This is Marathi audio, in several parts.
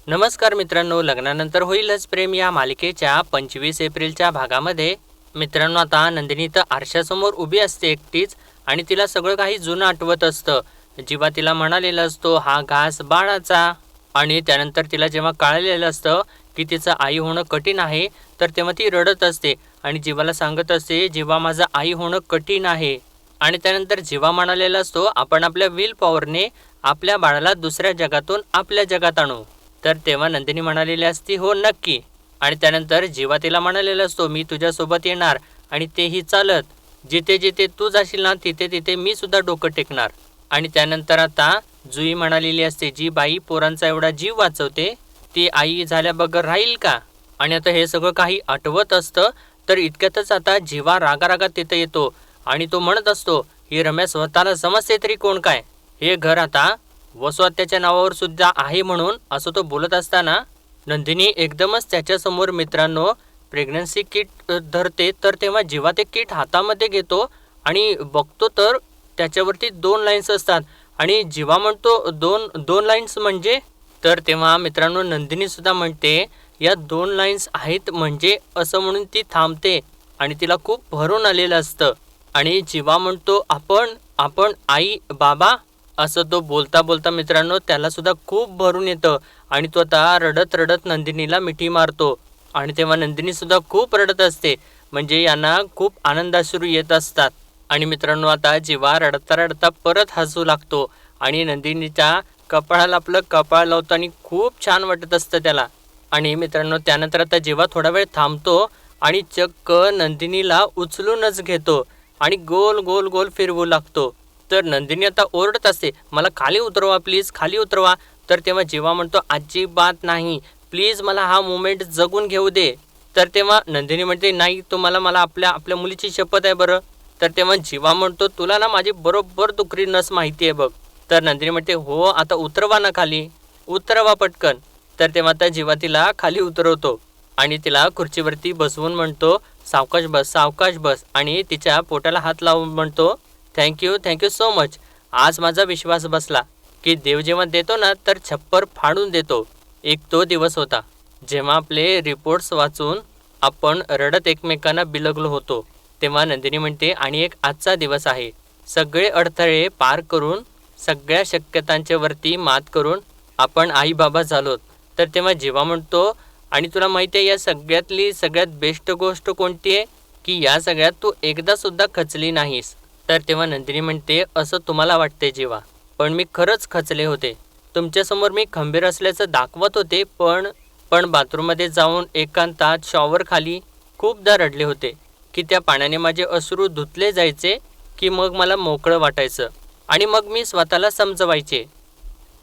नमस्कार मित्रांनो, लग्नानंतर होईलच प्रेम या मालिकेच्या 25 एप्रिलच्या भागामध्ये मित्रांनो, आता नंदिनी तर आरशासमोर उभी असते एकटीच आणि तिला सगळं काही जुनं आठवत असतं. जेव्हा तिला म्हणालेलं असतो हा घास बाळाचा, आणि त्यानंतर तिला जेव्हा कळलेलं असतं की तिचं आई होणं कठीण आहे, तर तेव्हा ती रडत असते आणि जीवाला सांगत असते जेव्हा माझं आई होणं कठीण आहे. आणि त्यानंतर जेव्हा म्हणालेला असतो आपण आपल्या विल पॉवरने आपल्या बाळाला दुसऱ्या जगातून आपल्या जगात आणू, तर तेव्हा नंदिनी म्हणालेली असती हो नक्की. आणि त्यानंतर जेव्हा तिला म्हणालेला असतो मी तुझ्यासोबत येणार आणि तेही चालत, जिथे जिथे तू जाशील ना तिथे तिथे मी सुद्धा डोकं टेकणार. आणि त्यानंतर आता जुई म्हणालेली असते जी बाई पोरांचा एवढा जीव वाचवते ती आई झाल्या बगर राहील का. आणि आता हे सगळं काही आठवत असतं, तर इतक्यातच आता जीवा रागारागात तिथं येतो आणि तो म्हणत असतो ही रम्या स्वतःला समजते तरी कोण काय, हे घर आता वसुहत्याच्या नावावर सुद्धा आहे म्हणून, असं तो बोलत असताना नंदिनी एकदमच त्याच्यासमोर मित्रांनो प्रेग्नन्सी किट धरते. तर तेव्हा जेव्हा ते किट हातामध्ये घेतो आणि बघतो तर त्याच्यावरती 2 लाईन्स असतात आणि जेव्हा म्हणतो दोन लाईन्स म्हणजे, तर तेव्हा मित्रांनो नंदिनी सुद्धा म्हणते या 2 लाईन्स आहेत म्हणजे, असं म्हणून ती थांबते आणि तिला खूप भरून आलेलं असतं. आणि जेव्हा म्हणतो आपण आपण आई बाबा, असं तो बोलता बोलता मित्रांनो त्याला सुद्धा खूप भरून येतं आणि तो आता रडत रडत नंदिनीला मिठी मारतो. आणि तेव्हा नंदिनी सुद्धा खूप रडत असते, म्हणजे यांना खूप आनंदाश्रू येत असतात. आणि मित्रांनो आता जेव्हा रडता रडता परत हसू लागतो आणि नंदिनीच्या कपाळाला आपलं कपाळ लावताना खूप छान वाटत असतं त्याला. आणि मित्रांनो त्यानंतर आता जेव्हा थोडा वेळ थांबतो आणि चक्क नंदिनीला उचलूनच घेतो आणि गोल गोल गोल फिरवू लागतो. तर नंदिनी आता ओरडत असते मला खाली उतरवा प्लीज, खाली उतरवा. तर तेव्हा जेव्हा म्हणतो अजिबात नाही, प्लीज मला हा मोमेंट जगून घेऊ दे. तर तेव्हा नंदिनी म्हणते नाही तुम्हाला, मला आपल्या आपल्या मुलीची शपथ आहे बरं. तर तेव्हा जेव्हा म्हणतो तुला ना माझी बरोबर दुखरी नस माहिती आहे बघ. तर नंदिनी म्हणते हो आता उतरवा ना खाली, उतरवा पटकन. तर तेव्हा आता जेव्हा तिला खाली उतरवतो आणि तिला खुर्चीवरती बसवून म्हणतो सावकाश बस सावकाश बस, आणि तिच्या पोटाला हात लावून म्हणतो थँक्यू सो मच. आज माझा विश्वास बसला की देव जेव्हा देतो ना तर छप्पर फाडून देतो. एक तो दिवस होता जेव्हा आपले रिपोर्ट्स वाचून आपण रडत एकमेकांना बिलगलो होतो. तेव्हा नंदिनी म्हणते आणि एक आजचा दिवस आहे, सगळे अडथळे पार करून सगळ्या शक्यतांच्या वरती मात करून आपण आई बाबा झालोत. तर तेव्हा जेव्हा म्हणतो आणि तुला माहिती आहे या सगळ्यातली सगळ्यात बेस्ट गोष्ट कोणती आहे की या सगळ्यात तू एकदा सुद्धा खचली नाहीस. तर तेव्हा नंदिनी म्हणते असं तुम्हाला वाटते जेव्हा, पण मी खरंच खचले होते. तुमच्यासमोर मी खंबीर असल्याचं दाखवत होते, पण बाथरूममध्ये जाऊन एकांतात शॉवर खाली खूपदा रडले होते की त्या पाण्याने माझे अश्रू धुतले जायचे की मग मला मोकळं वाटायचं. आणि मग मी स्वतःला समजवायचे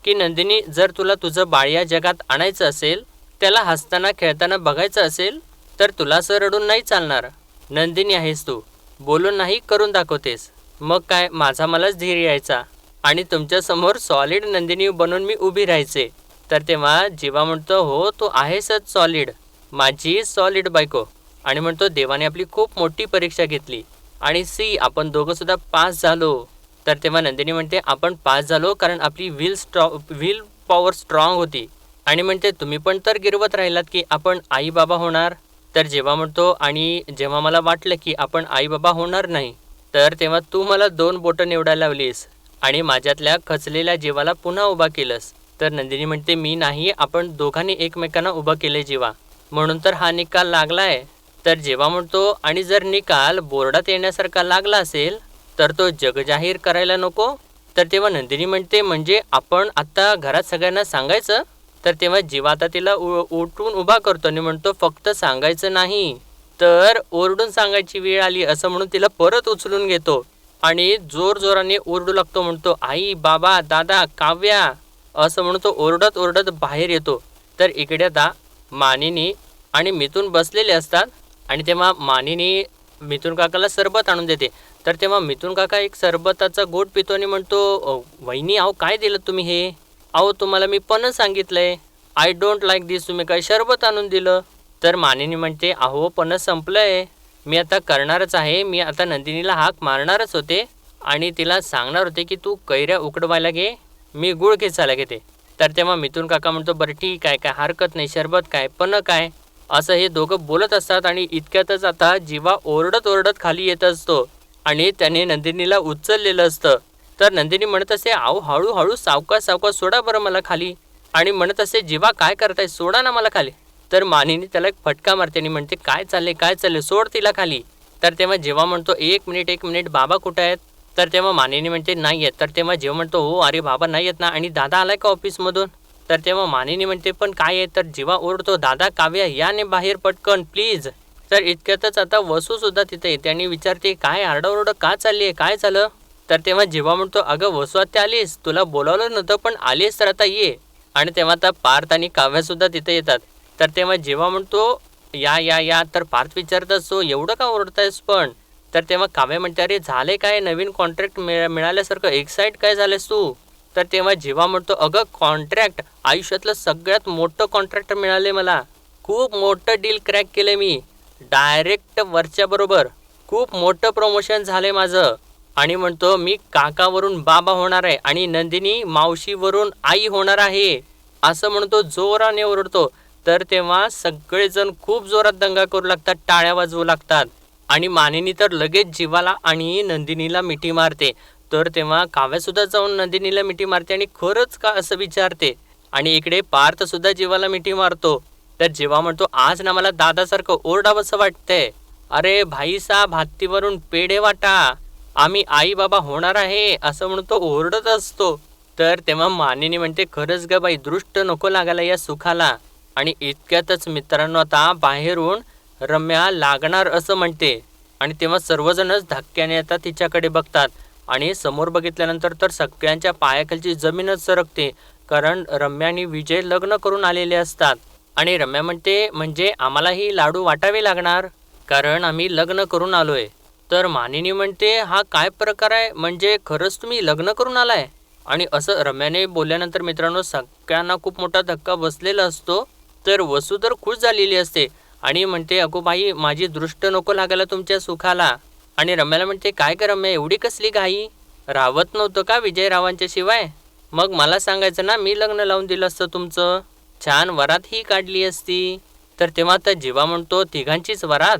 की नंदिनी जर तुला तुझं बाळ या जगात आणायचं असेल, त्याला हसताना खेळताना बघायचं असेल, तर तुला असं रडून नाही चालणार. नंदिनी आहेस तू, बोलून नाही करून दाखवतेस. मग काय माझा मलाच धीर यायचा आणि तुमच्यासमोर सॉलिड नंदिनी बनून मी उभी राहायचे. तर तेव्हा जेव्हा म्हणतो हो तू आहेसच सॉलिड, माझी सॉलिड बायको. आणि म्हणतो देवाने आपली खूप मोठी परीक्षा घेतली आणि सी आपण दोघं सुद्धा पास झालो. तर तेव्हा नंदिनी म्हणते आपण पास झालो कारण आपली विल पॉवर स्ट्रॉंग होती. आणि म्हणते तुम्ही पण तर गिरवत राहिलात की आपण आई बाबा होणार. तर जेव्हा म्हणतो आणि जेव्हा मला वाटलं की आपण आई बाबा होणार नाही, तर तेव्हा तू मला 2 बोटं निवडायला लावलीस आणि माझ्यातल्या खचलेल्या जीवाला पुन्हा उभा केलंस. तर नंदिनी म्हणते मी नाही, आपण दोघांनी एकमेकांना उभं केले जीवा, म्हणून तर हा निकाल लागलाय. तर जेव्हा म्हणतो आणि जर निकाल बोर्डात येण्यासारखा लागला असेल तर तो जगजाहीर करायला नको. तर तेव्हा नंदिनी म्हणते म्हणजे आपण आता घरात सगळ्यांना सांगायचं. तर तेव्हा जीवा आता तिला उठून उभा करतो आणि म्हणतो फक्त सांगायचं नाही तर ओरडून सांगायची वेळ आली, असं म्हणून तिला परत उचलून घेतो आणि जोरजोराने ओरडू लागतो. म्हणतो आई बाबा दादा काव्या, असं म्हणून तो ओरडत ओरडत बाहेर येतो. तर इकडे आता मानिनी आणि मिथून बसलेले असतात आणि तेव्हा मानिनी मिथून काकाला सरबत आणून देते. तर तेव्हा मिथून काका एक सरबताचा घोट पितो आणि म्हणतो वहिनी अहो काय दिलं तुम्ही हे, अहो तुम्हाला मी पण सांगितलंय आय डोंट लाईक दिस, तुम्ही काय शरबत आणून दिलं. तर मानिनी म्हणते अहो पणच संपलंय, मी आता करणारच आहे, मी आता नंदिनीला हाक मारणारच होते आणि तिला सांगणार होते की तू कैऱ्या उकडवायला घे, मी गुळ खेचायला घेते. तर तेव्हा मिथून काका म्हणतो बरं ठीक आहे, काय हरकत नाही, शरबत काय पण काय, असं हे दोघं बोलत असतात. आणि इतक्यातच आता जीवा ओरडत ओरडत खाली येत असतो आणि त्याने नंदिनीला उचललेलं असतं. तर नंदिनी म्हणत असे आऊ हळूहळू सावकाश सावकाश सोडा बरं मला खाली, आणि म्हणत असे जीवा काय करताय, सोडा ना मला खाली. तर मानिनी त्याला एक फटका मारते आणि म्हणते काय चालले सोड तिला खाली. तर तेव्हा जेव्हा म्हणतो एक मिनिट बाबा कुठे आहेत. तर तेव्हा मानिनी म्हणते नाही आहेत. तर तेव्हा जेव्हा म्हणतो हो अरे बाबा नाही आहेत ना, आणि दादा आलाय का ऑफिसमधून. तर तेव्हा मानिनी म्हणते पण काय आहे. तर जेव्हा ओरडतो दादा काव्या याने बाहेर पटकन प्लीज. तर इतक्यातच आता वसू सुद्धा तिथे येते आणि विचारते काय आरडाओरडा का चालली आहे, काय झालं. तर तेव्हा जेव्हा म्हणतो अगं वसू आत्या आलीस, तुला बोलावलं नव्हतं पण आलीस तर आता ये. आणि तेव्हा आता पार्थ आणि काव्या सुद्धा तिथे येतात. तर तेव्हा जेव्हा म्हणतो या या या, तर पार्थ विचारत असतो एवढं का ओरडतायस पण. तर तेव्हा काव्या म्हणते अरे झाले काय, नवीन कॉन्ट्रॅक्ट मिळाल्यासारखं एक्साइट काय झालेस तू. तर तेव्हा जेव्हा म्हणतो अगं कॉन्ट्रॅक्ट, आयुष्यातलं सगळ्यात मोठं कॉन्ट्रॅक्ट मिळाले मला, खूप मोठं डील क्रॅक केलं मी, डायरेक्ट वरच्या बरोबर, खूप मोठं प्रमोशन झाले माझं. आणि म्हणतो मी काकावरून बाबा होणार आहे आणि नंदिनी मावशीवरून आई होणार आहे, असं म्हणतो जोराने ओरडतो. तर तेव्हा सगळेजण खूप जोरात दंगा करू लागतात, टाळ्या वाजवू लागतात. आणि मानिनी तर लगेच जीवाला आणि नंदिनीला मिठी मारते. तर तेव्हा काव्यासुद्धा जाऊन नंदिनीला मिठी मारते आणि खरंच का असं विचारते. आणि इकडे पार्थ सुद्धा जीवाला मिठी मारतो. तर जेव्हा म्हणतो आज ना मला दादासारखं ओरडावंसं वाटतंय, अरे भाई साहेब हत्तीवरून पेढे वाटा, आम्ही आई बाबा होणार आहे, असं म्हणतो ओरडत असतो. तर तेव्हा मानिनी म्हणते खरंच ग बाई दृष्ट नको लागायला या सुखाला. आणि इतक्यातच मित्रांनो आता बाहेरून रम्या लागणार असं म्हणते. आणि तेव्हा सर्वजणच धक्क्याने आता तिच्याकडे बघतात. आणि समोर बघितल्यानंतर तर सगळ्यांच्या पायाखालची जमीनच सरकते, कारण रम्या आणि विजय लग्न करून आलेले असतात. आणि रम्या म्हणते म्हणजे आम्हालाही लाडू वाटावे लागणार, कारण आम्ही लग्न करून आलोय. तर मानिनी म्हणते हा काय प्रकार आहे, म्हणजे खरंच तुम्ही लग्न करून आलाय. आणि असं रम्याने बोलल्यानंतर मित्रांनो सगळ्यांना खूप मोठा धक्का बसलेला असतो. तर वसू तर खुश झालेली असते आणि म्हणते अगो बाई माझी दृष्ट नको लागायला तुमच्या सुखाला. आणि रम्याला म्हणते काय का रम्या एवढी कसली घाई, रावत नव्हतं का विजयरावांच्या शिवाय, मग मला सांगायचं ना, मी लग्न लावून दिलं असतं तुमचं, छान वरात ही काढली असती. तर तेव्हा तर जीवा म्हणतो तिघांचीच वरात.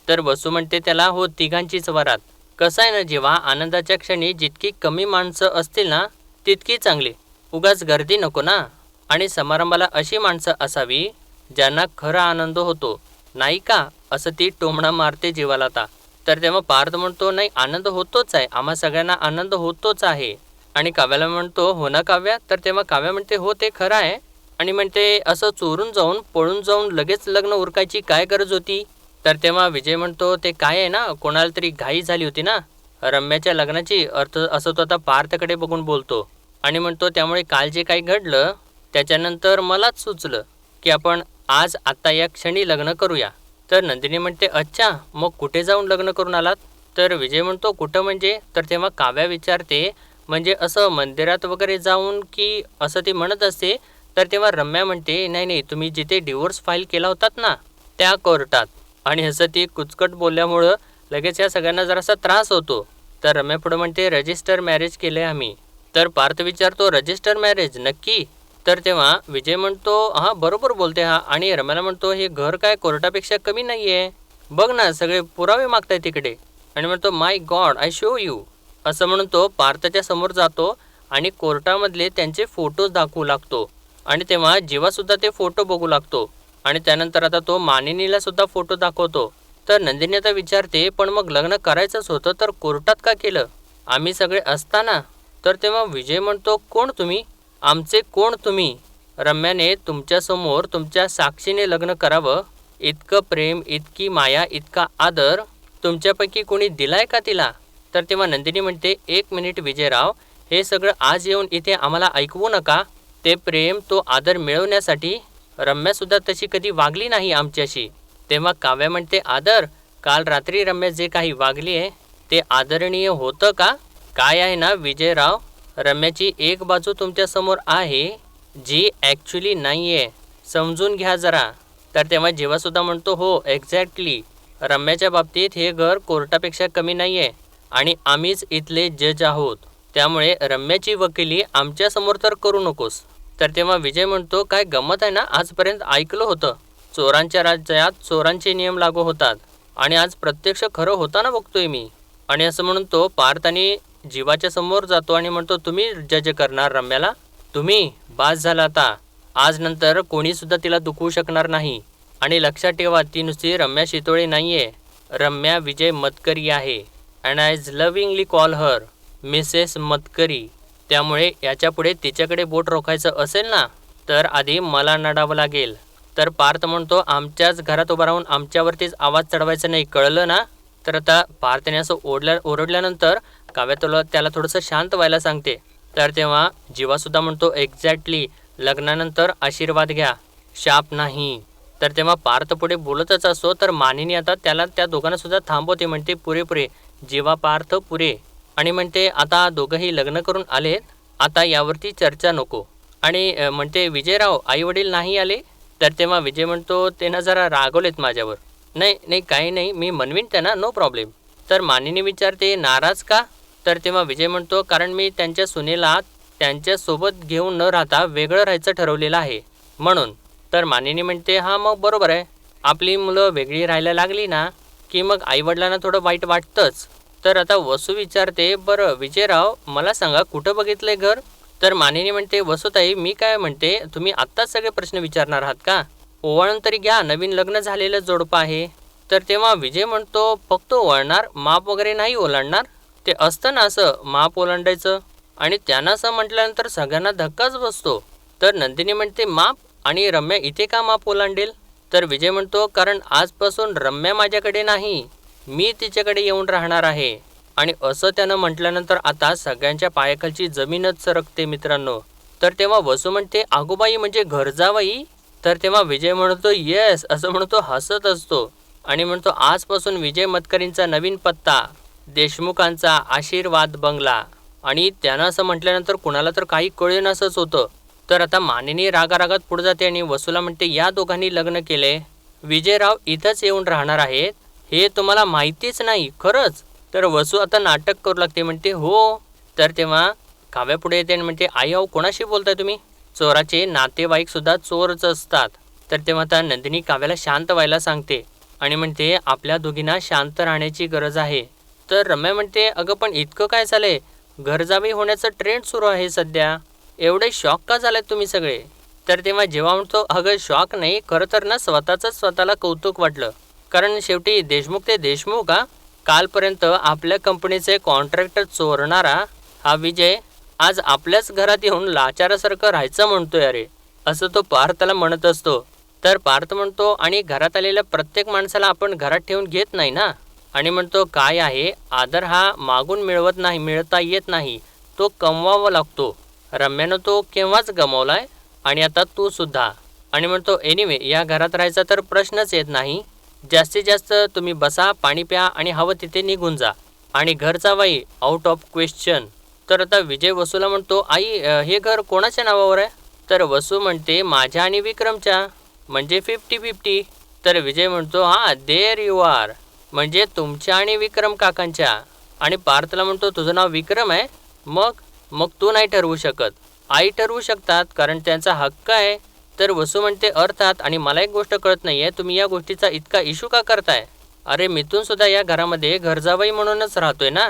तर वसू म्हणते त्याला हो तिघांचीच वरात. कसं आहे ना जेव्हा आनंदाच्या क्षणी जितकी कमी माणसं असतील ना तितकी चांगली, उगाच गर्दी नको ना. आणि समारंभाला अशी माणसं असावी ज्यांना खरा आनंद होतो, नाही का, असं ती टोमणा मारते जीवाला आता. तर तेव्हा पार्थ म्हणतो नाही आनंद होतोच आहे, आम्हा सगळ्यांना आनंद होतोच आहे. आणि काव्याला म्हणतो हो ना काव्या. तर तेव्हा काव्या म्हणते हो ते खरं आहे. आणि म्हणते असं चोरून जाऊन पळून जाऊन लगेच लग्न उरकायची काय गरज होती. तर तेव्हा विजय म्हणतो ते काय आहे ना, कोणाला तरी घाई झाली होती ना रम्याच्या लग्नाची, अर्थ असं तो आता पार्थकडे बघून बोलतो. आणि म्हणतो त्यामुळे काल जे काही घडलं त्याच्यानंतर मलाच सुचलं की आपण आज आत्ता या क्षणी लग्न करूया. तर नंदिनी म्हणते अच्छा मग कुठे जाऊन लग्न करून आलात. तर विजय म्हणतो कुठं म्हणजे. तर तेव्हा काव्या विचारते म्हणजे असं मंदिरात वगैरे जाऊन की असं ती म्हणत असते. तर तेव्हा रम्या म्हणते नाही नाही तुम्ही जिथे डिवोर्स फाईल केला होतात ना त्या कोर्टात. आणि असं ती कुचकट बोलल्यामुळं लगेच या सगळ्यांना जरासा त्रास होतो. तर रम्या पुढं म्हणते रजिस्टर मॅरेज केले आम्ही. तर पार्थ विचारतो रजिस्टर मॅरेज नक्की. तर तेव्हा विजय म्हणतो हां बरोबर बोलते हा. आणि रम्याला म्हणतो हे घर काय कोर्टापेक्षा कमी नाही आहे, बघ ना सगळे पुरावे मागताय तिकडे. आणि म्हणतो माय गॉड आय शो यू, असं म्हणून तो पार्थच्या समोर जातो आणि कोर्टामधले त्यांचे फोटोज दाखवू लागतो. आणि तेव्हा जीवासुद्धा ते फोटो बघू लागतो. आणि त्यानंतर आता तो मानिनीला सुद्धा फोटो दाखवतो. तर नंदिनी आता विचारते पण मग लग्न करायचंच होतं तर कोर्टात का केलं, आम्ही सगळे असताना. तर तेव्हा विजय म्हणतो कोण तुम्ही, आमचे कोण तुम्ही. रम्याने तुमच्यासमोर तुमच्या साक्षीने लग्न करावं, इतकं प्रेम इतकी माया इतका आदर तुमच्यापैकी कोणी दिलाय का तिला. तर तेव्हा नंदिनी म्हणते एक मिनिट विजयराव, हे सगळं आज येऊन इथे आम्हाला ऐकवू नका. ते प्रेम तो आदर मिळवण्यासाठी रम्यासुद्धा तशी कधी वागली नाही आमच्याशी. तेव्हा काव्या म्हणते आदर, काल रात्री रम्या जे काही वागली आहे ते आदरणीय होतं का. काय आहे ना विजयराव, रम्याची एक बाजू तुमच्यासमोर आहे जी ॲक्च्युली नाही आहे, समजून घ्या जरा. तर तेव्हा जेव्हासुद्धा म्हणतो हो एक्झॅक्टली, रम्याच्या बाबतीत हे घर कोर्टापेक्षा कमी नाही आहे आणि आम्हीच इथले जज आहोत, त्यामुळे रम्याची वकिली आमच्यासमोर तर करू नकोस. तर तेव्हा विजय म्हणतो, काय गंमत आहे ना, आजपर्यंत ऐकलं होतं चोरांच्या राज्यात चोरांचे नियम लागू होतात आणि आज प्रत्यक्ष खरं होताना बघतोय मी. आणि असं म्हणून तो पार्थ आणि जीवाच्या समोर जातो आणि म्हणतो, तुम्ही जज करणार रम्याला? तुम्ही? बास झाला आता. आज नंतर कोणीसुद्धा तिला दुखवू शकणार नाही. आणि लक्षात ठेवा, ती नुसती रम्या शितोळे नाही आहे, रम्या विजय मतकरी आहे. And I lovingly call her Mrs Matkari. त्यामुळे याच्यापुढे तिच्याकडे बोट रोखायचं असेल ना, तर आधी मला नडावं लागेल. तर पार्थ म्हणतो, आमच्याच घरात उभा राहून आमच्यावरतीच आवाज चढवायचा नाही, कळलं ना? तर आता पार्थने असं ओरडल्यानंतर काव्या त्याला थोडंसं शांत व्हायला सांगते. तर तेव्हा जीवासुद्धा म्हणतो, एक्झॅक्टली, लग्नानंतर आशीर्वाद घ्या, शाप नाही. तर तेव्हा पार्थ पुढे बोलतच असतो, तर मानिनी आता त्या दोघांना सुद्धा थांबवते. म्हणते, पुरे जीवा पार्थ पुरे. आणि म्हणते, आता दोघंही लग्न करून आलेत, आता यावरती चर्चा नको. आणि म्हणते, विजयराव आई वडील नाही आले? तर तेव्हा विजय म्हणतो, ते ना जरा रागवलेत माझ्यावर. नाही काही नाही, मी म्हणवीन त्यांना, नो प्रॉब्लेम. तर मानिनी विचारते, नाराज का? तर तेव्हा विजय म्हणतो, कारण मी त्यांच्या सुनेला त्यांच्यासोबत घेऊन न राहता वेगळं राहायचं ठरवलेलं आहे, म्हणून. तर मानिनी म्हणते, हां मग बरोबर आहे, आपली मुलं वेगळी राहायला लागली ना की मग आईवडिलांना थोडं वाईट वाटतंच. तर आता वसू विचारते, बरं विजयराव मला सांगा, कुठं बघितलं आहे घर? तर मानिनी म्हणते, वसुताई मी काय म्हणते, तुम्ही आत्ताच सगळे प्रश्न विचारणार आहात का? ओवाळून तरी घ्या, नवीन लग्न झालेलं जोडपं आहे. तर तेव्हा विजय म्हणतो, फक्त ओवाळणार, माप वगैरे नाही ओलांडणार? ते असतं ना असं माप ओलांडायचं. आणि त्यांना असं म्हटल्यानंतर सगळ्यांना धक्काच बसतो. तर नंदिनी म्हणते, माप? आणि रम्या इथे का माप ओलांडेल? तर विजय म्हणतो, कारण आजपासून रम्या माझ्याकडे नाही, मी तिच्याकडे येऊन राहणार आहे. आणि असं त्यानं म्हटल्यानंतर आता सगळ्यांच्या पायाखालची जमीनच सरकते मित्रांनो. तर तेव्हा वसू म्हणते, आगोबाई म्हणजे घर जावई? तर तेव्हा विजय म्हणतो, येस असं म्हणतो, हसत असतो. आणि म्हणतो, आजपासून विजय मतकरींचा नवीन पत्ता, देशमुखांचा आशीर्वाद बंगला. आणि त्यानं असं म्हटल्यानंतर कुणाला तर काही कळेन असंच होतं. तर आता मानिनी रागारागात पुढे जाते आणि वसूला म्हणते, या दोघांनी लग्न केले, विजयराव इथंच येऊन राहणार आहेत, हे तुम्हाला माहितीच नाही खरंच? तर वसू आता नाटक करू लागते, म्हणते हो. तर तेव्हा काव्या पुढे येते आणि म्हणते, आई अहो कोणाशी बोलताय तुम्ही? चोराचे नातेवाईकसुद्धा चोरच असतात. तर तेव्हा आता नंदिनी काव्याला शांत व्हायला सांगते आणि म्हणते, आपल्या दोघींना शांत राहण्याची गरज आहे. तर रम्या म्हणते, अगं पण इतकं काय झालंय, घरजावई होण्याचं ट्रेंड सुरू आहे सध्या, एवढे शॉक का झालेत तुम्ही सगळे? तर तेव्हा जेव्हा म्हणतो, अगं शॉक नाही, खरं तर ना स्वतःचंच स्वतःला कौतुक वाटलं, कारण शेवटी देशमुख ते देशमुख का, कालपर्यंत आपल्या कंपनीचे कॉन्ट्रॅक्टर चोरणारा हा विजय आज आपल्याच घरात येऊन लाचारासारखं राहायचं म्हणतोय अरे, असं तो पार्थला म्हणत असतो. तर पार्थ म्हणतो, आणि घरात आलेल्या प्रत्येक माणसाला आपण घरात ठेवून घेत नाही ना. आणि म्हणतो, काय आहे, आदर हा मागून मिळता येत नाही, तो कमवावा लागतो. रम्यानं तो केव्हाच गमावलाय, आणि आता तू सुद्धा. आणि म्हणतो, एनिवे या घरात राहायचा तर प्रश्नच येत नाही, जास्तीत जास्त तुम्ही बसा, पाणी प्या आणि हवं तिथे निघून जा, आणि घर जावई आउट ऑफ क्वेश्चन. तर आता विजय वसूला म्हणतो, आई हे घर कोणाच्या नावावर आहे? तर वसू म्हणते, माझ्या आणि विक्रमच्या, म्हणजे 50-50. तर विजय म्हणतो, हां देअर यू आर, म्हणजे तुमच्या आणि विक्रम काकांच्या. आणि पार्थला म्हणतो, तुझं नाव विक्रम आहे? मग तू नाही ठरवू शकत, आई ठरवू शकतात, कारण त्यांचा हक्क आहे. तर वसू म्हणते, अर्थात, आणि मला एक गोष्ट कळत नाही आहे, तुम्ही या गोष्टीचा इतका इशू का करताय? अरे मिथून सुद्धा या घरामध्ये घरजावई म्हणूनच राहतोय ना.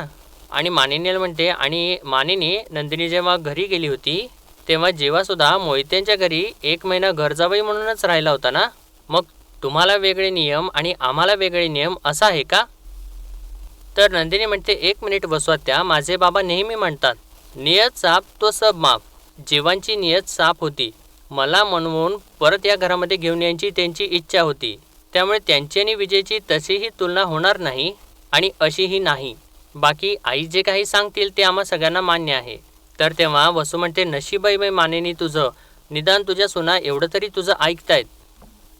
आणि मानिनीला म्हणते, आणि मानिनी नंदिनी जेव्हा घरी गेली होती तेव्हा जेव्हासुद्धा मोहित्यांच्या घरी 1 महिना घरजावई म्हणूनच राहिला होता ना, मग तुम्हाला वेगळे नियम आणि आम्हाला वेगळे नियम असा आहे का? तर नंदिनी म्हणते, 1 मिनिट बसवात्या, माझे बाबा नेहमी म्हणतात, नियत साफ तो सब माफ. जीवांची नियत साफ होती, मला म्हणून परत या घरामध्ये घेऊन यायची त्यांची इच्छा होती, त्यामुळे त्यांची आणि विजयची तशीही तुलना होणार नाही आणि अशीही नाही. बाकी आई जे काही सांगतील ते आम्हा सगळ्यांना मान्य आहे. तर तेव्हा वसू म्हणते, नशीब बाई मानेनी तुझं, निदान तुझ्या सुना एवढं तरी तुझं ऐकतायत.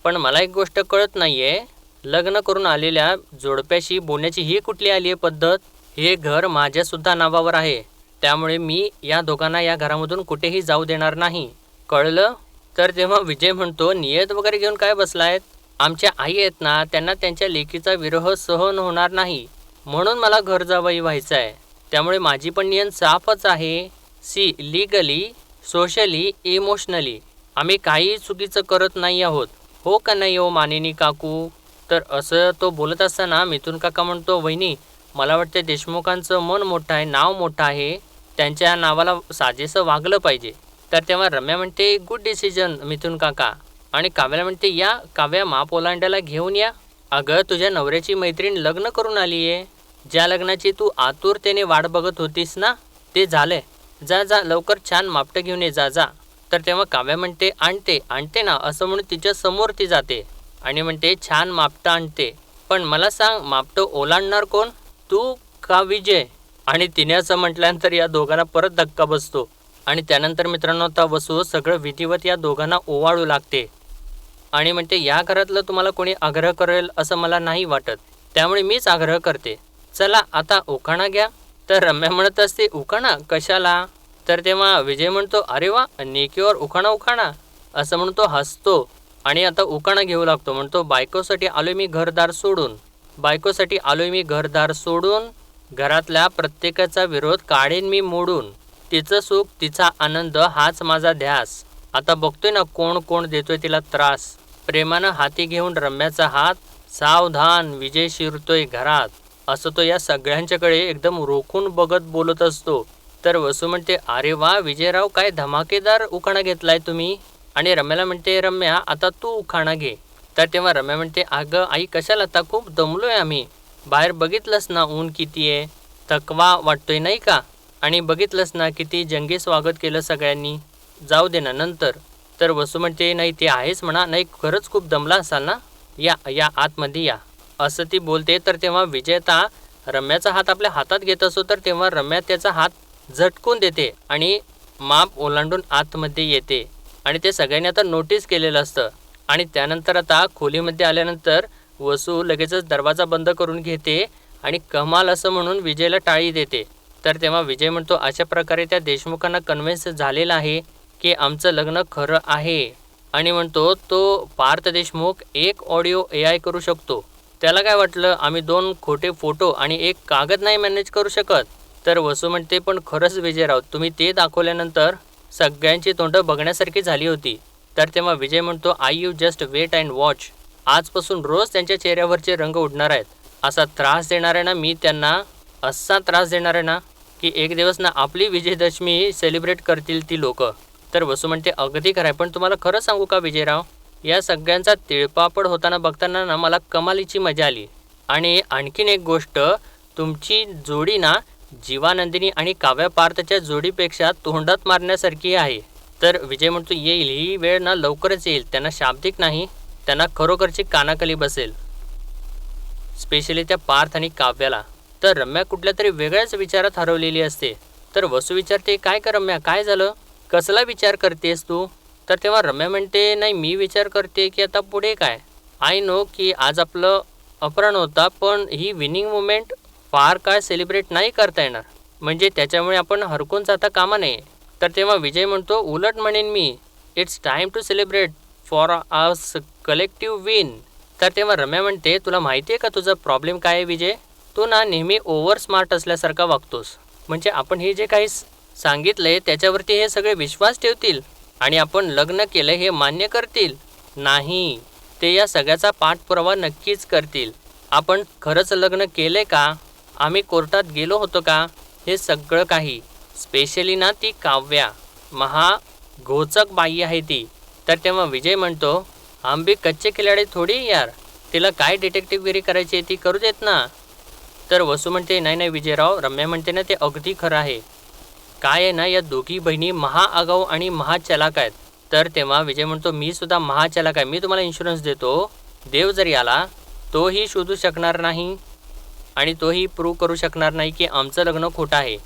पण मला एक गोष्ट कळत नाही आहे, लग्न करून आलेल्या जोडप्याशी बोलण्याची ही कुठली आली आहे पद्धत? हे घर माझ्यासुद्धा नावावर आहे, त्यामुळे मी या दोघांना या घरामधून कुठेही जाऊ देणार नाही, कळलं? तर तेव्हा विजय म्हणतो, नियत वगैरे घेऊन काय बसलायत? आमच्या आई आहेत ना, त्यांना त्यांच्या लेकीचा विरह सहन होणार नाही, म्हणून मला घर जावई व्हायचं आहे, त्यामुळे माझी पण नियत साफच आहे. सी लिगली सोशली, इमोशनली आम्ही काही चुकीचं करत नाही आहोत. हो का नाही हो मानिनी काकू? तर असं तो बोलत असताना मिथुन काका म्हणतो, वहिनी मला वाटते देशमुखांचं मन मोठं आहे, नाव मोठं आहे, त्यांच्या नावाला साजेसं वागलं पाहिजे. तर तेव्हा रम्या म्हणते, गुड डिसिजन मिथुन काका. आणि काव्याला म्हणते, या काव्या माप ओलांडायला घेऊन या. अगं तुझ्या नवऱ्याची मैत्रीण लग्न करून आली आहे. ज्या लग्नाची तू आतुरतेने वाट बघत होतीस ना, ते झालंय. जा जा लवकर छान मापटं घेऊन ये, जा जा. तर तेव्हा काव्या म्हणते, आणते आणते ना, असं म्हणून तिच्या समोर ती जाते आणि म्हणते, छान मापटं आणते. पण मला सांग, मापटं ओलांडणार कोण, तू का विजय? आणि तिने असं म्हटल्यानंतर या दोघांना परत धक्का बसतो. आणि त्यानंतर मित्रांनो आता वसू सगळं विधिवत या दोघांना ओवाळू लागते आणि म्हणते, या घरातलं तुम्हाला कोणी आग्रह करेल असं मला नाही वाटत, त्यामुळे मीच आग्रह करते. चला आता उखाणा घ्या. तर रम्या म्हणत असते, उखाणा कशाला? तर तेव्हा विजय म्हणतो, अरे वा नेकीवर उखाणा उखाणा, असं म्हणून तो हसतो आणि आता उखाणा घेऊ लागतो. म्हणतो, बायकोसाठी आलोय मी घरदार सोडून, बायकोसाठी आलोय मी घरदार सोडून, घरातल्या प्रत्येकाचा विरोध काढेन मी मोडून, तिचं सुख तिचा आनंद हाच माझा ध्यास, आता बघतोय ना कोण कोण देतोय तिला त्रास, प्रेमानं हाती घेऊन रम्याचा हात, सावधान विजय शिरतोय घरात. असं तो या सगळ्यांच्याकडे एकदम रोखून बघत बोलत असतो. तर वसू म्हणते, अरे वा विजयराव, काय धमाकेदार उखाणा घेतलाय तुम्ही. आणि रम्याला म्हणते, रम्या आता तू उखाणा घे. तर तेव्हा रम्या म्हणते, अगं आई कशाला, आता खूप दमलोय आम्ही, बाहेर बघितलंस ना ऊन किती आहे, थकवा वाटतोय नाही का, आणि बघितलंस ना किती जंगी स्वागत केलं सगळ्यांनी, जाऊ दे ना नंतर. तर वसू म्हणते, नाही ते आहेच म्हणा, नाही खरंच खूप दमला असाल ना, या या आतमध्ये या, असं ती बोलते. तर तेव्हा विजयता रम्याचा हात आपल्या हातात घेत असतो. तर तेव्हा रम्या त्याचा हात झटकून देते आणि माप ओलांडून आतमध्ये येते आणि ते सगळ्यांनी आता नोटीस केलेलं असतं. आणि त्यानंतर आता खोलीमध्ये आल्यानंतर वसू लगेचच दरवाजा बंद करून घेते आणि कमाल असं म्हणून विजयला टाळी देते. तर तेव्हा विजय म्हणतो, अशा प्रकारे त्या देशमुखांना कन्व्हिन्स झालेला आहे की आमचं लग्न खरं आहे. आणि म्हणतो, तो पार्थ देशमुख एक ऑडिओ AI करू शकतो, त्याला काय वाटलं आम्ही 2 खोटे फोटो आणि 1 कागद नाही मॅनेज करू शकत. तर वसू म्हणते, पण खरंच विजयराव, तुम्ही ते दाखवल्यानंतर सगळ्यांची तोंडं बघण्यासारखी झाली होती. तर तेव्हा विजय म्हणतो, I you just wait and watch, आजपासून रोज त्यांच्या चेहऱ्यावरचे रंग उडणार आहेत. असा त्रास देणार आहे ना मी त्यांना, असा त्रास देणार आहे ना की एक दिवस ना आपली विजयदशमी सेलिब्रेट करतील ती लोक. तर वसू म्हणते, अगदी खरं आहे, पण तुम्हाला खरं सांगू का विजयराव, या सगळ्यांचा तिळपापड होताना बघताना ना मला कमालीची मजा आली. आणि आणखीन एक गोष्ट, तुमची जोडी ना जीवानंदिनी आणि काव्या पार्थच्या जोडीपेक्षा तोंडात मारण्यासारखी आहे. तर विजय म्हणतो, येईल ही वेळ ना लवकरच येईल, त्यांना शाब्दिक नाही, त्यांना खरोखरची कानाखाली बसेल, स्पेशली त्या पार्थ आणि काव्याला. तर रम्या कुठल्या तरी वेगळ्याच विचारात हरवलेली असते. तर वसू विचारते, काय कर रम्या, काय झालं, कसला विचार करतेस तू? तर तेव्हा रम्या म्हणते, नाही मी विचार करते की आता पुढे काय. आय नो की आज आपलं अपहरण होता, पण ही विनिंग मुमेंट फार काय सेलिब्रेट नाही करता येणार, म्हणजे त्याच्यामुळे आपण हरकून जाता कामा नये. तर तेव्हा विजय म्हणतो, उलट म्हणेन मी, it's time to celebrate for us collective win. तर तेव्हा रम्या म्हणते, तुला माहिती आहे का तुझा प्रॉब्लेम काय आहे विजय, तू ना नेहमी ओव्हर स्मार्ट असल्यासारखा वागतोस. म्हणजे आपण हे जे काही सांगितलंय त्याच्यावरती हे सगळे विश्वास ठेवतील आणि आपण लग्न केलं हे मान्य करतील नाही, ते या सगळ्याचा पाठपुरावा नक्कीच करतील. आपण खरंच लग्न केले का, आम्ही कोर्टात गेलो होतो का, हे सगळं काही. स्पेशली ना ती काव्या घोचक बाई आहे ती. तर तेव्हा विजय म्हणतो, हम भी कच्चे खिलाडी थोडी यार, तिला काय डिटेक्टिव्हगिरी करायची ती करू देत ना. तर वसू म्हणते, नाही नाही विजयराव, रम्या म्हणते ना ते अगदी खरं आहे, काय आहे ना या दोघी बहिणी महाआगाऊ आणि महाचलाक आहेत. तर तेव्हा विजय म्हणतो, मी सुद्धा महाचलाक आहे, मी तुम्हाला इन्शुरन्स देतो, देव जरी आला तोही शोधू शकणार नाही आणि तोही प्रूव्ह करू शकणार नाही की आमचं लग्न खोटं आहे.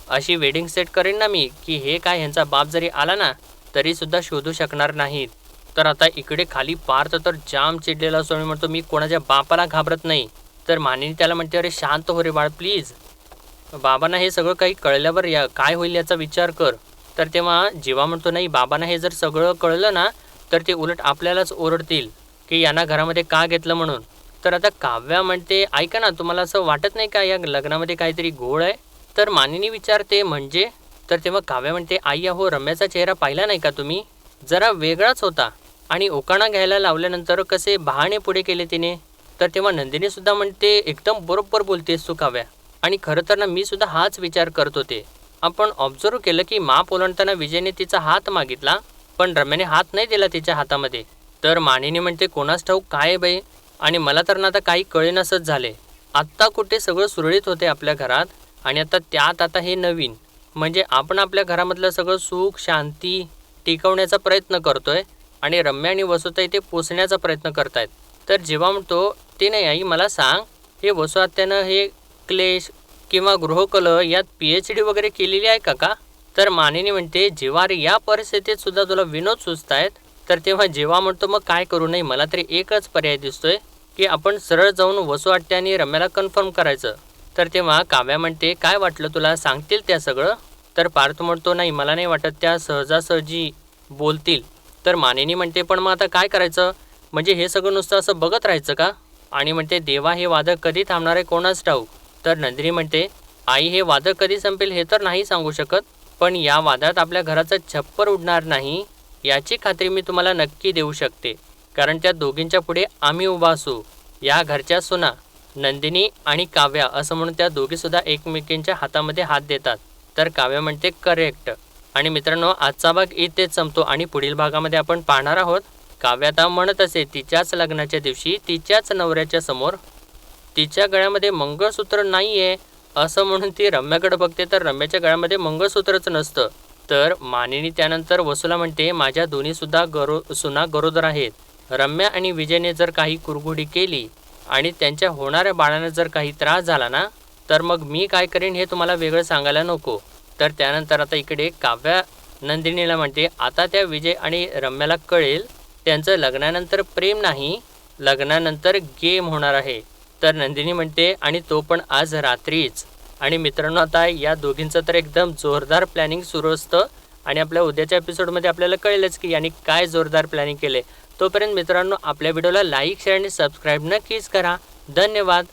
अशी वेडिंग सेट करेन ना मी की हे काय ह्यांचा बाप जरी आला ना तरीसुद्धा शोधू शकणार नाहीत. तर आता इकडे खाली पार्थ तर जाम चिडलेला असतो आणि म्हणतो, मी कोणाच्या बापाला घाबरत नाही. तर मानिनी त्याला म्हणते, अरे शांत हो रे बाळ प्लीज, बाबांना हे सगळं काही कळल्यावर या काय होईल याचा विचार कर. तर तेव्हा जीवा म्हणतो, नाही बाबांना हे जर सगळं कळलं ना तर ते उलट आपल्यालाच ओरडतील की यांना घरामध्ये का घेतलं म्हणून. तर आता काव्या म्हणते, ऐका ना, तुम्हाला असं वाटत नाही का या लग्नामध्ये काहीतरी घोळ आहे. तर मानिनी विचारते, म्हणजे. तर तेव्हा काव्या म्हणते, आई अहो रम्याचा चेहरा पाहिला नाही का तुम्ही, जरा वेगळाच होता आणि ओकाणा घ्यायला लावल्यानंतर कसे बहाणे पुढे केले तिने. तर तेव्हा नंदिनी सुद्धा म्हणते, एकदम बरोबर बोलतेस तू काव्या. आणि खरं तर ना मी सुद्धा हाच विचार करत होते. आपण ऑब्झर्व केलं की माप ओलांडताना विजयने तिचा हात मागितला, पण रम्याने हात नाही दिला तिच्या हातामध्ये. तर मानिनी म्हणते, कोणास ठाऊक काय बाई, आणि मला तर ना आता काही कळेनासच झाले. आत्ता कुठे सगळं सुरळीत होते आपल्या घरात, आणि आता त्यात आता हे नवीन. म्हणजे आपण आपल्या घरामधलं सगळं सुख शांती टिकवण्याचा प्रयत्न करतोय आणि रम्या आणि वसुताई ते पोसण्याचा प्रयत्न करतायत. तर जेव्हा म्हणतो, ते नाही आई मला सांग, हे वसु आत्यानं हे क्लेश किंवा गृहकलह यात PhD वगैरे केलेली आहे का? तर मानिनी म्हणते, जेव्हा रे या परिस्थितीत सुद्धा तुला विनोद सुचतायत, तर तेव्हा जेव्हा म्हणतो मग काय करू नये, मला तरी एकच पर्याय दिसतोय की आपण सरळ जाऊन वसु आत्या आणि रम्याला कन्फर्म करायचं. तर तेव्हा काव्या म्हणते, काय वाटलं तुला, सांगतील त्या सगळं? तर पार्थ म्हणतो, नाही मला नाही वाटत त्या सहजासहजी बोलतील. तर मानिनी म्हणते, पण मग आता काय करायचं, म्हणजे हे सगळं नुसतं असं बघत राहायचं का? आणि म्हणते, देवा हे वादळ कधी थांबणार आहे कोणाच ठाऊक. तर नंदिनी म्हणते, आई हे वादळ कधी संपेल हे तर नाही सांगू शकत, पण या वादात आपल्या घराचं छप्पर उडणार नाही याची खात्री मी तुम्हाला नक्की देऊ शकते, कारण त्या दोघींच्या पुढे आम्ही उभा असू, या घरच्या सुना. नंदिनी आणि काव्या असं म्हणून त्या दोघीसुद्धा एकमेकींच्या हातामध्ये हात देतात. तर काव्या म्हणते, करेक्ट. आणि मित्रांनो, आजचा भाग इथेच संपतो आणि पुढील भागामध्ये आपण पाहणार आहोत, काव्या आता म्हणत असे तिच्याच लग्नाच्या दिवशी तिच्याच नवऱ्याच्या समोर तिच्या गळ्यामध्ये मंगळसूत्र नाही आहे असं म्हणून ती रम्याकडे बघते, तर रम्याच्या गळ्यामध्ये मंगळसूत्रच नसतं. तर मानिनी त्यानंतर वसूला म्हणते, माझ्या दोन्हीसुद्धा सुना गरोदर आहेत. रम्या आणि विजयने जर काही कुरघुडी केली आणि त्यांच्या होणाऱ्या बाळांना जर काही त्रास झाला ना, तर मग मी काय करेन हे तुम्हाला वेगळं सांगायला नको. तर त्यानंतर आता इकडे काव्या नंदिनीला म्हणते, आता त्या विजय आणि रम्याला कळेल त्यांचं लग्नानंतर प्रेम नाही, लग्नानंतर गेम होणार आहे. तर नंदिनी म्हणते, आणि तो पण आज रात्रीच. आणि मित्रांनो, आता या दोघींचं तर एकदम जोरदार प्लॅनिंग सुरू असतं आणि आपल्या उद्याच्या एपिसोडमध्ये आपल्याला कळेलच की यांनी काय जोरदार प्लॅनिंग केले. तोपर्यंत मित्रांनो, आपल्या व्हिडिओला लाईक शेअर आणि सबस्क्राईब नक्कीच करा. धन्यवाद.